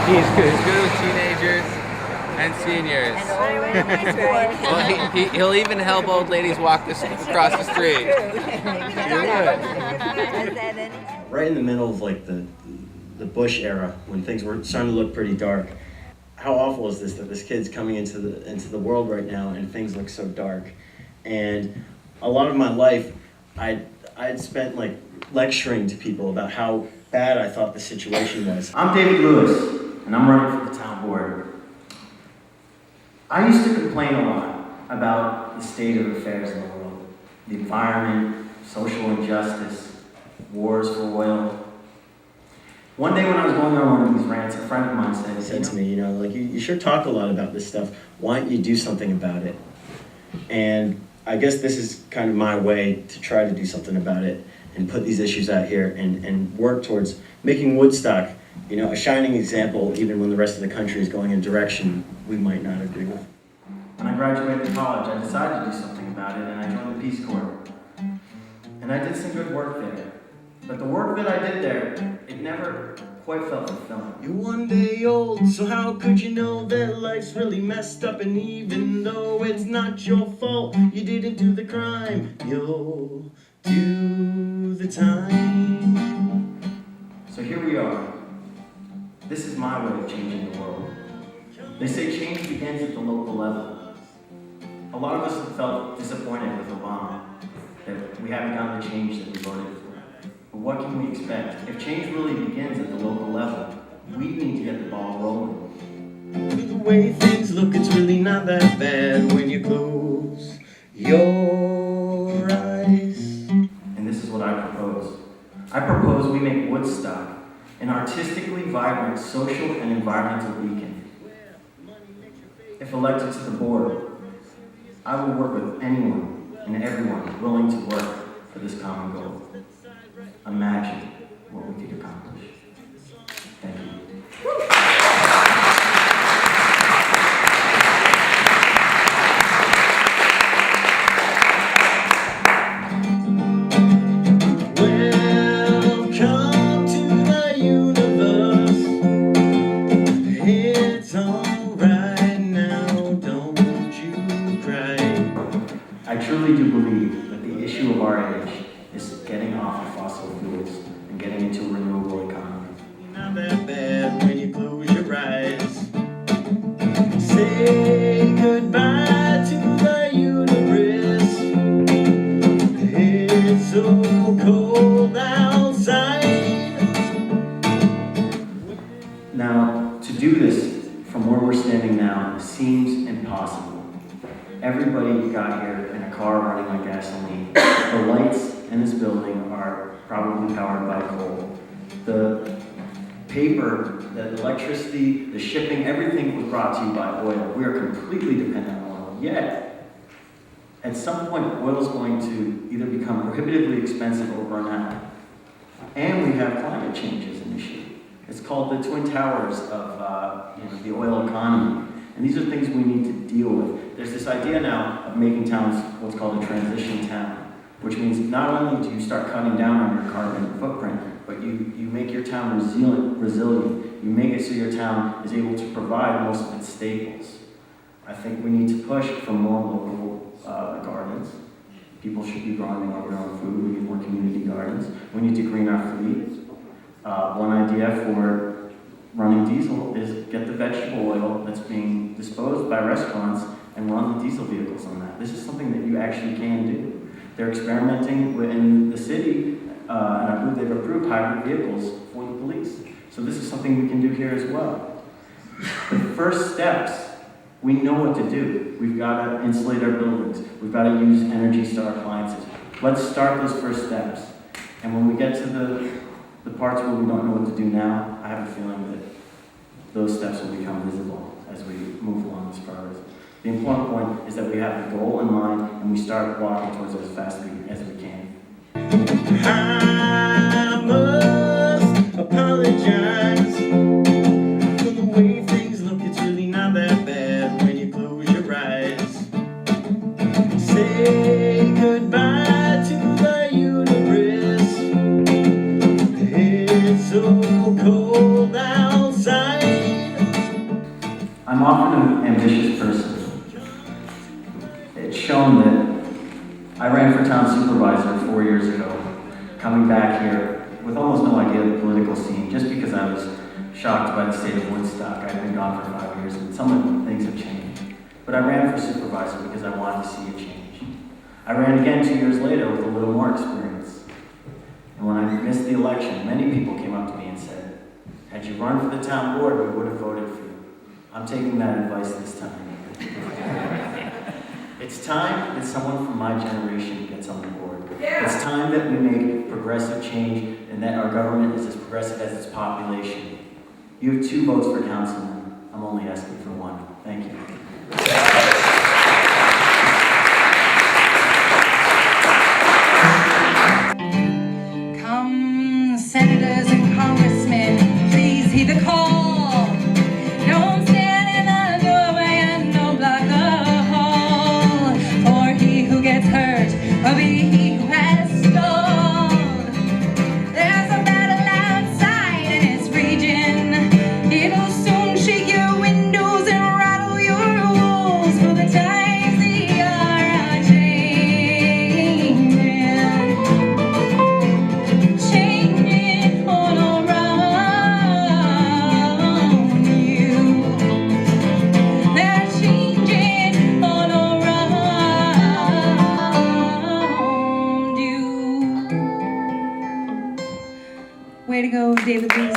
He's good with teenagers and seniors. Well, he'll even help old ladies walk across the street. Right in the middle of like the Bush era, when things were starting to look pretty dark. How awful is this that this kid's coming into the world right now and things look so dark? And a lot of my life, I'd spent like lecturing to people about how bad I thought the situation was. I'm David Lewis, and I'm running for the town board. I used to complain a lot about the state of affairs in the world, the environment, social injustice, wars for oil. One day when I was going on one of these rants, a friend of mine said to me, you sure talk a lot about this stuff. Why don't you do something about it? And I guess this is kind of my way to try to do something about it and put these issues out here and work towards making Woodstock, a shining example even when the rest of the country is going in a direction we might not agree with. When I graduated college, I decided to do something about it, and I joined the Peace Corps. And I did some good work there. But the work that I did there, it never quite felt fulfilling. You're one day old, so how could you know that life's really messed up? And even though it's not your fault, you didn't do the crime, you'll do the time. So here we are. This is my way of changing the world. They say change begins at the local level. A lot of us have felt disappointed with Obama, that we haven't gotten the change that we voted for. But what can we expect? If change really begins at the local level, we need to get the ball rolling. The way things look, it's really not that bad when you close your eyes. And this is what I propose. I propose we make Woodstock an artistically vibrant social and environmental beacon. If elected to the board, I will work with anyone and everyone willing to work for this common goal. Imagine what we could accomplish. Thank you. Welcome to the universe. It's alright now, don't you cry. I truly do believe that the issue of our age is getting off of fossil fuels and getting into a renewable economy. Not that bad when you close your eyes. Say goodbye to the universe. It's so cold outside. Now, to do this from where we're standing now seems impossible. Everybody got here in a car running on gasoline. The lights in this building are probably powered by coal. The paper, the electricity, the shipping, everything was brought to you by oil. We are completely dependent on oil. Yet, at some point, oil is going to either become prohibitively expensive or run out. And we have climate change as an issue. It's called the twin towers of the oil economy. And these are things we need to deal with. There's this idea now of making towns what's called a transition town, which means not only do you start cutting down on your carbon footprint, but you make your town resilient. You make it so your town is able to provide most of its staples. I think we need to push for more local gardens. People should be growing more of their own food. We need more community gardens. We need to green our fleet. One idea for running diesel is get the vegetable oil that's being disposed by restaurants and run the diesel vehicles on that. This is something that you actually can do. They're experimenting in the city, and I believe they've approved hybrid vehicles for the police. So this is something we can do here as well. The first steps, we know what to do. We've got to insulate our buildings. We've got to use Energy Star appliances. Let's start those first steps. And when we get to the parts where we don't know what to do now, I have a feeling that those steps will become visible as we move along this progress. The important point is that we have the goal in mind and we start walking towards it as fast as we can. I must apologize for the way things look. It's really not that bad when you close your eyes. Say goodbye to the universe. It's so cold outside. I'm often an ambitious person. It's shown that I ran for town supervisor 4 years ago, coming back here with almost no idea of the political scene, just because I was shocked by the state of Woodstock. I've been gone for 5 years, and some of the things have changed. But I ran for supervisor because I wanted to see a change. I ran again 2 years later with a little more experience. And when I missed the election, many people came up to me and said, had you run for the town board, we would have voted for you. I'm taking that advice this time. It's time that someone from my generation gets on the board. Yeah. It's time that we make progressive change and that our government is as progressive as its population. You have 2 votes for councilman. I'm only asking for 1. Thank you. Come, senators and congressmen, please heed the call. Don't stand in the doorway and don't block the hall. For he who gets hurt will be he who has stalled. There's a battle outside and it's raging. It'll soon shake your windows and rattle your walls. For the times they are a-changing. Changing all around you. They're changing all around you. Way to go, David Lee.